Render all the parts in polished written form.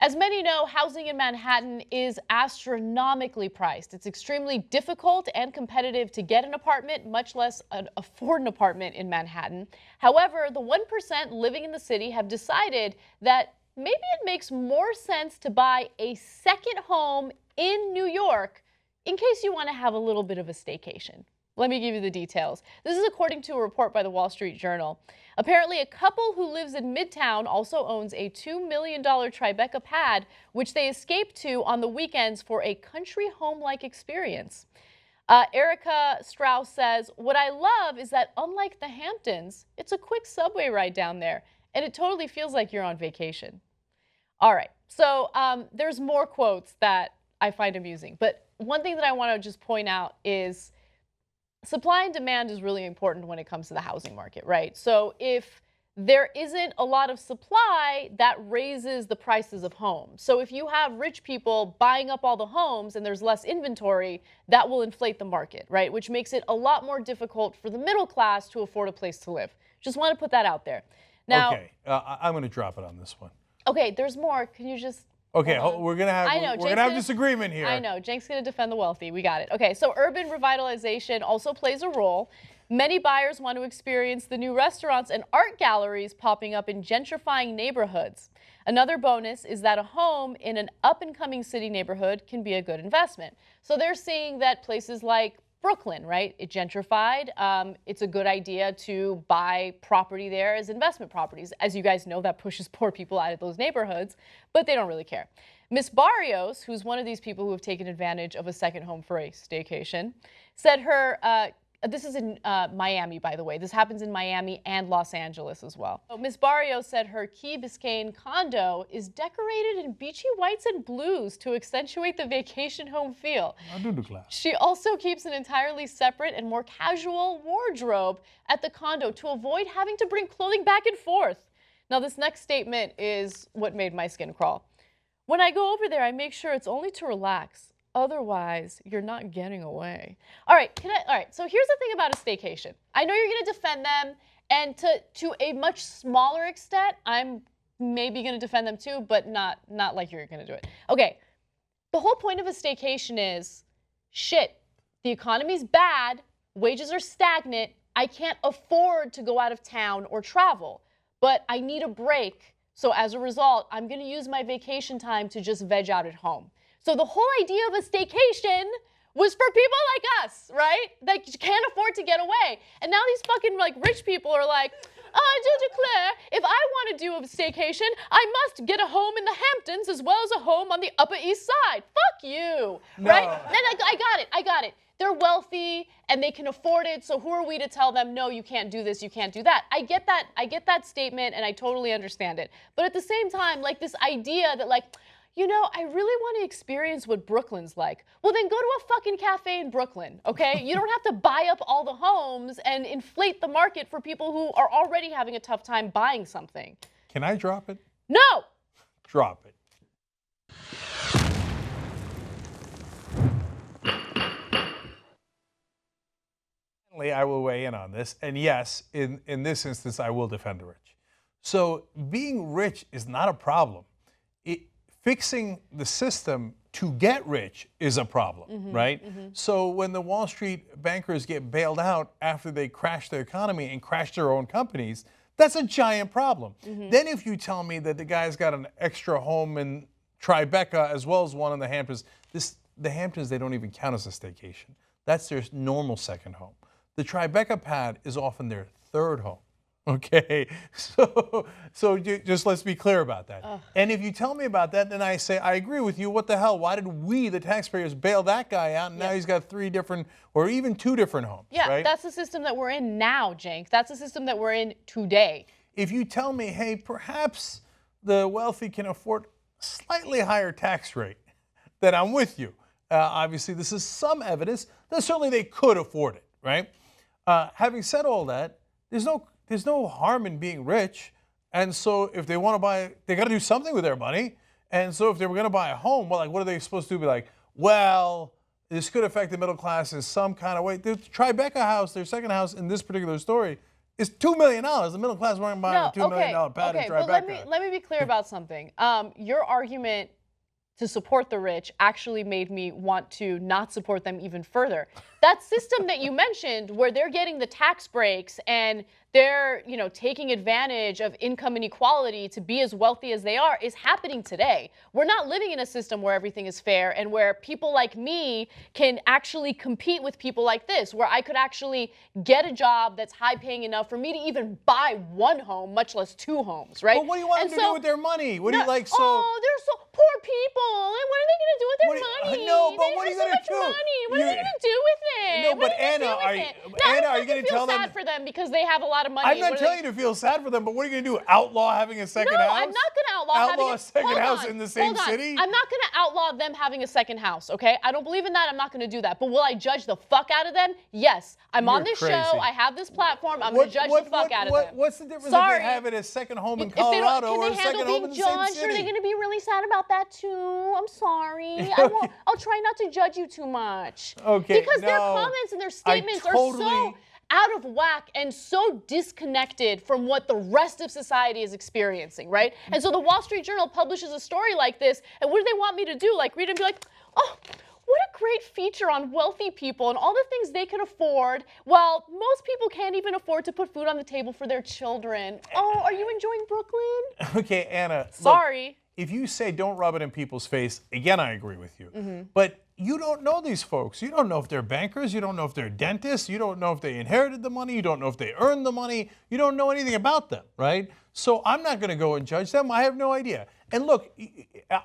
As many know, housing in Manhattan is astronomically priced. It's extremely difficult and competitive to get an apartment, much less afford an apartment in Manhattan. However, the 1% living in the city have decided that maybe it makes more sense to buy a second home in New York in case you want to have a little bit of a staycation. Let me give you the details. This is according to a report by the Wall Street Journal. Apparently, a couple who lives in Midtown also owns a $2 million Tribeca pad, which they escape to on the weekends for a country home-like experience. Erica Strauss says, "What I love is that unlike the Hamptons, it's a quick subway ride down there, and it totally feels like you're on vacation." All right, so there's more quotes that I find amusing, but one thing that I want to just point out is supply and demand is really important when it comes to the housing market, right? So if there isn't a lot of supply, that raises the prices of homes. So if you have rich people buying up all the homes and there's less inventory, that will inflate the market, right? Which makes it a lot more difficult for the middle class to afford a place to live. Just want to put that out there. Now, okay, I'm going to drop it on this one. Okay, there's more. Can you just... Okay, we're gonna have disagreement here. I know, Cenk's gonna defend the wealthy. We got it. Okay, so urban revitalization also plays a role. Many buyers want to experience the new restaurants and art galleries popping up in gentrifying neighborhoods. Another bonus is that a home in an up-and-coming city neighborhood can be a good investment. So they're seeing that places like Brooklyn, right? It gentrified. It's a good idea to buy property there as investment properties. As you guys know, that pushes poor people out of those neighborhoods, but they don't really care. Miss Barrios, who's one of these people who have taken advantage of a second home for a staycation, said her, this is in Miami, by the way. This happens in Miami and Los Angeles as well. So Ms. Barrios said her Key Biscayne condo is decorated in beachy whites and blues to accentuate the vacation home feel. She also keeps an entirely separate and more casual wardrobe at the condo to avoid having to bring clothing back and forth. Now, this next statement is what made my skin crawl. "When I go over there, I make sure it's only to relax. Otherwise, you're not getting away." All right, so here's the thing about a staycation. I know you're going to defend them, and to a much smaller extent, I'm maybe going to defend them too, but not like you're going to do it. Okay, the whole point of a staycation is, shit, the economy's bad, wages are stagnant, I can't afford to go out of town or travel, but I need a break. So as a result, I'm going to use my vacation time to just veg out at home. So the whole idea of a staycation was for people like us, right? That can't afford to get away. And now these fucking like rich people are like, "I do declare, if I want to do a staycation, I must get a home in the Hamptons as well as a home on the Upper East Side." Fuck you, right? And I got it. They're wealthy and they can afford it. So who are we to tell them, no, you can't do this, you can't do that? I get that statement and I totally understand it. But at the same time, like this idea that like, you know, I really want to experience what Brooklyn's like. Well, then go to a fucking cafe in Brooklyn, okay? You don't have to buy up all the homes and inflate the market for people who are already having a tough time buying something. Can I drop it? No! Drop it. I will weigh in on this, and yes, in this instance, I will defend the rich. So being rich is not a problem. Fixing the system to get rich is a problem, right? So when the Wall Street bankers get bailed out after they crash the economy and crash their own companies, that's a giant problem. Then if you tell me that the guy's got an extra home in Tribeca as well as one in the Hamptons, the Hamptons, they don't even count as a staycation. That's their normal second home. The Tribeca pad is often their third home. Okay, so just let's be clear about that. And if you tell me about that, then I say, I agree with you. What the hell? Why did we, the taxpayers, bail that guy out? And now he's got 3 different or even 2 different homes. Yeah, right? That's the system that we're in now, Cenk. That's the system that we're in today. If you tell me, hey, perhaps the wealthy can afford a slightly higher tax rate, then I'm with you. Obviously, this is some evidence that certainly they could afford it, right? Having said all that, there's no harm in being rich. And so if they want to buy, they got to do something with their money. And so if they were going to buy a home, well, like, what are they supposed to do? Be like, well, this could affect the middle class in some kind of way. The Tribeca house, their second house in this particular story, is $2 million. The middle class weren't buying a $2 million pad in Tribeca. But let me be clear about something. Your argument to support the rich actually made me want to not support them even further. That system that you mentioned, where they're getting the tax breaks and they're, taking advantage of income inequality to be as wealthy as they are, is happening today. We're not living in a system where everything is fair and where people like me can actually compete with people like this, where I could actually get a job that's high paying enough for me to even buy one home, much less two homes, right? But what do you want them to do with their money? What do you like? Oh, they're so poor people. And what are they going to do with their money? No, but what are you going to do? Money. What are they going to do with it? No, but Anna, are you going to tell them? Sad for them because they have a lot of money. I'm not telling you to feel sad for them, but what are you going to do? Outlaw having a second house? No, I'm not going to outlaw a second house in the same city? I'm not going to outlaw them having a second house, okay? I don't believe in that. I'm not going to do that. But will I judge the fuck out of them? Yes. I'm on this show. I have this platform. I'm going to judge the fuck out of them. What's the difference if they have it a second home in Colorado or a second home in the same city? Are they going to be really sad about that too? I'm sorry. I'll try not to judge you too much. Okay. Because their comments and their statements are so out of whack and so disconnected from what the rest of society is experiencing, right? And so the Wall Street Journal publishes a story like this, and what do they want me to do? Like read it and be like, oh, what a great feature on wealthy people and all the things they can afford, while most people can't even afford to put food on the table for their children. Oh, are you enjoying Brooklyn? Okay, Anna. Sorry. Look, if you say don't rub it in people's face, again, I agree with you. But you don't know these folks. You don't know if they're bankers. You don't know if they're dentists. You don't know if they inherited the money. You don't know if they earned the money. You don't know anything about them, right? So I'm not going to go and judge them. I have no idea. And look,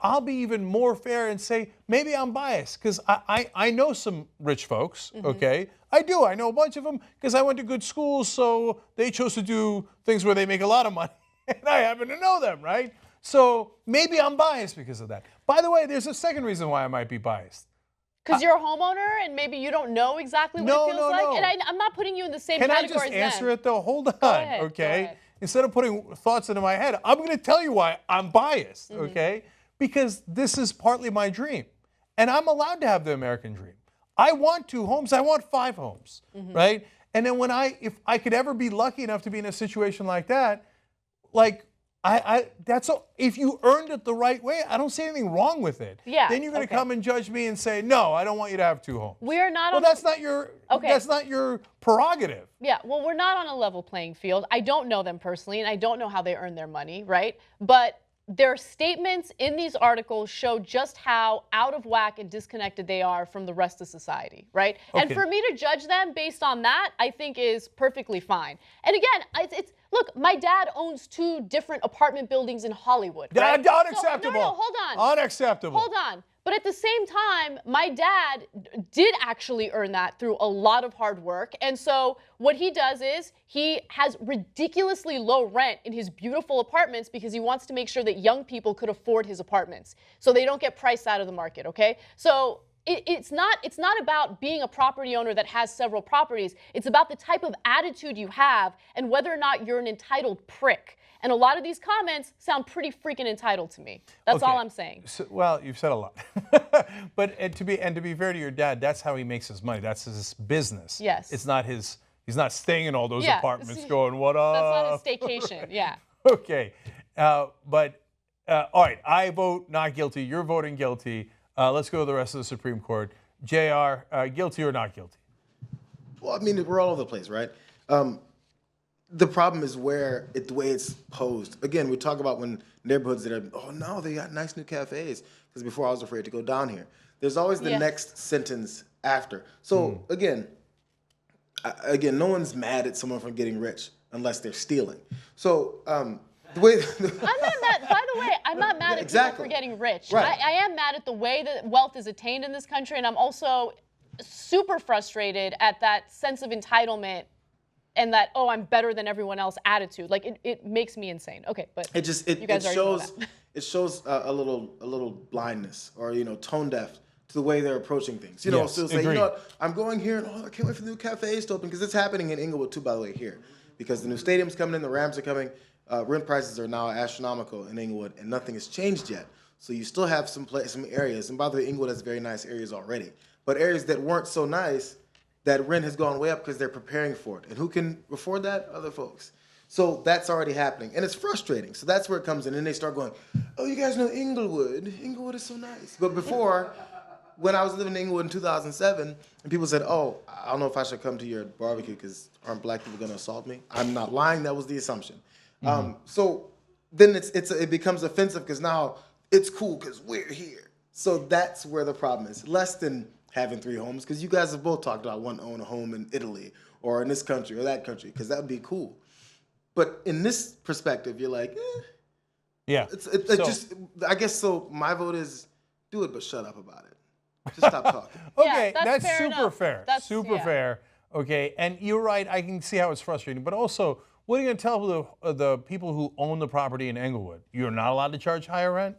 I'll be even more fair and say maybe I'm biased because I know some rich folks, okay? I do. I know a bunch of them because I went to good schools, so they chose to do things where they make a lot of money, and I happen to know them, right? So maybe I'm biased because of that. By the way, there's a second reason why I might be biased. Because you're a homeowner and maybe you don't know exactly what it feels like? No. And I'm not putting you in the same category as them. Can I just answer it though? Hold on, okay? Go ahead. Instead of putting thoughts into my head, I'm going to tell you why I'm biased, okay? Because this is partly my dream. And I'm allowed to have the American dream. I want 2 homes. I want 5 homes, right? And then if I could ever be lucky enough to be in a situation like that, like, if you earned it the right way, I don't see anything wrong with it. Yeah. Then you're going to come and judge me and say, no, I don't want you to have 2 homes. We are not. Well, that's not your prerogative. Yeah. Well, we're not on a level playing field. I don't know them personally, and I don't know how they earn their money, right? But their statements in these articles show just how out of whack and disconnected they are from the rest of society, right? Okay. And for me to judge them based on that, I think is perfectly fine. And again, look, my dad owns 2 different apartment buildings in Hollywood. Right? Unacceptable. So, no, hold on. Unacceptable. Hold on. But at the same time, my dad did actually earn that through a lot of hard work. And so what he does is he has ridiculously low rent in his beautiful apartments because he wants to make sure that young people could afford his apartments so they don't get priced out of the market, okay? So it's not about being a property owner that has several properties. It's about the type of attitude you have and whether or not you're an entitled prick. And a lot of these comments sound pretty freaking entitled to me. That's all I'm saying. So, well, you've said a lot. But to be fair to your dad, that's how he makes his money. That's his business. Yes. It's not his. He's not staying in all those apartments going, what up? That's not a staycation. Yeah. Okay. All right. I vote not guilty. You're voting guilty. Let's go to the rest of the Supreme Court. JR, guilty or not guilty? Well, I mean, we're all over the place, right? The problem is the way it's posed. Again, we talk about when neighborhoods that are, oh no, they got nice new cafes. Because before I was afraid to go down here. There's always the next sentence after. So again, no one's mad at someone for getting rich unless they're stealing. So the way I'm not mad. By the way, I'm not mad at people for getting rich. Right. I am mad at the way that wealth is attained in this country, and I'm also super frustrated at that sense of entitlement and that, oh, I'm better than everyone else attitude. Like it makes me insane. Okay, but it shows a little blindness or tone deaf to the way they're approaching things. So say, I'm going here and I can't wait for the new cafes to open because it's happening in Inglewood too, by the way, here. Because the new stadium's coming in, the Rams are coming. Rent prices are now astronomical in Inglewood and nothing has changed yet. So you still have some areas, and by the way, Inglewood has very nice areas already. But areas that weren't so nice, that rent has gone way up because they're preparing for it. And who can afford that? Other folks. So that's already happening. And it's frustrating. So that's where it comes in. And they start going, oh, you guys know Inglewood. Inglewood is so nice. But before, when I was living in Inglewood in 2007, and people said, oh, I don't know if I should come to your barbecue because aren't black people going to assault me? I'm not lying. That was the assumption. So then it becomes offensive because now it's cool because we're here. So that's where the problem is. Less than having 3 homes, because you guys have both talked about wanting to own a home in Italy or in this country or that country, because that would be cool. But in this perspective, you're like, Yeah. I guess so. My vote is do it, but shut up about it. Just stop talking. Okay, Yeah, that's fair super enough. fair. That's- super yeah. fair. Okay, and you're right. I can see how it's frustrating, but also, what are you going to tell the people who own the property in Englewood? You're not allowed to charge higher rent.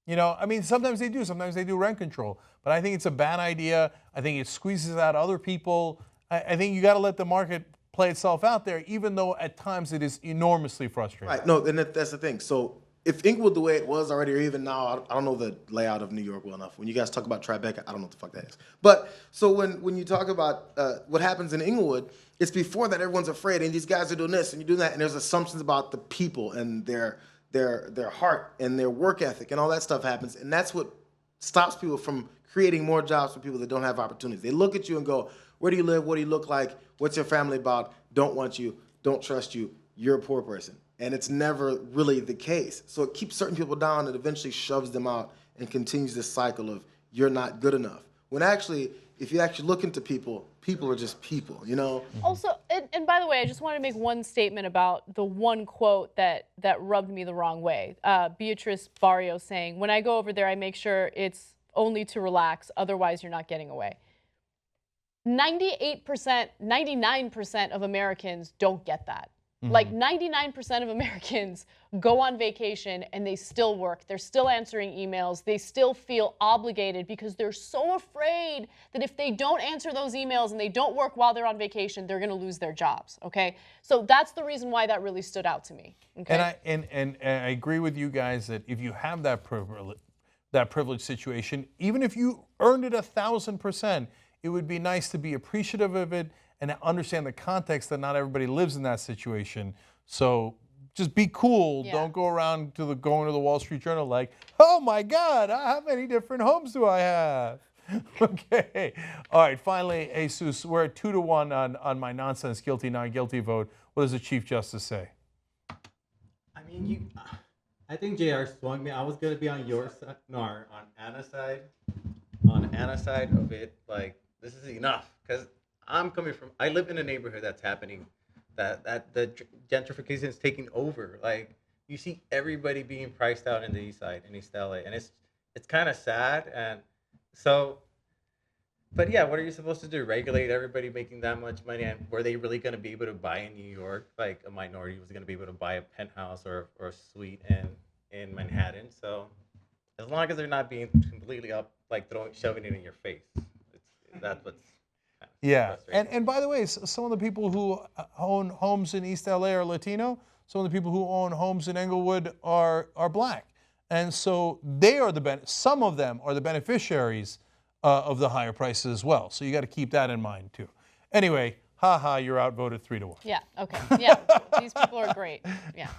You know, I mean, sometimes they do. Sometimes they do rent control, but I think it's a bad idea. I think it squeezes out other people. I think you got to let the market play itself out there, even though at times it is enormously frustrating. Right. No, and that's the thing. So if Inglewood the way it was already, or even now, I don't know the layout of New York well enough. When you guys talk about Tribeca, I don't know what the fuck that is. But so when you talk about what happens in Inglewood, it's before that everyone's afraid, and these guys are doing this and you're doing that, and there's assumptions about the people and their heart and their work ethic and all that stuff happens, and that's what stops people from creating more jobs for people that don't have opportunities. They look at you and go, where do you live? What do you look like? What's your family about? Don't want you. Don't trust you. You're a poor person. And it's never really the case. So it keeps certain people down and eventually shoves them out and continues this cycle of you're not good enough. When actually, if you actually look into people, people are just people, you know? Also, and by the way, I just want to make one statement about the one quote that rubbed me the wrong way. Beatrice Barrio saying, when I go over there, I make sure it's only to relax, otherwise you're not getting away. 98%, 99% of Americans don't get that. Like 99% of Americans go on vacation and they still work. They're still answering emails. They still feel obligated because they're so afraid that if they don't answer those emails and they don't work while they're on vacation, they're going to lose their jobs. Okay, so that's the reason why that really stood out to me. Okay, And I agree with you guys that if you have that privileged situation, even if you earned it 1,000%, it would be nice to be appreciative of it and understand the context that not everybody lives in that situation. So just be cool. Yeah. Don't go around going to the Wall Street Journal like, oh my God, how many different homes do I have? Okay. All right. Finally, Jesus, we're at 2-1 on my nonsense guilty, not guilty vote. What does the Chief Justice say? I mean, I think JR swung me. I was gonna be on your side, no, on Anna's side. On Anna's side of it, like, this is enough, because I live in a neighborhood that's happening, that the gentrification is taking over. Like, you see everybody being priced out in the East Side, in East LA, and it's kind of sad. And so, but yeah, what are you supposed to do? Regulate everybody making that much money? And were they really going to be able to buy in New York? Like, a minority was going to be able to buy a penthouse or a suite in Manhattan. So as long as they're not being completely up, like shoving it in your face, that's what's Yeah, and by the way, some of the people who own homes in East LA are Latino. Some of the people who own homes in Englewood are black, and so they are some of them are the beneficiaries of the higher prices as well. So you got to keep that in mind too. Anyway, haha, you're outvoted 3-1. yeah, okay, yeah, these people are great. Yeah.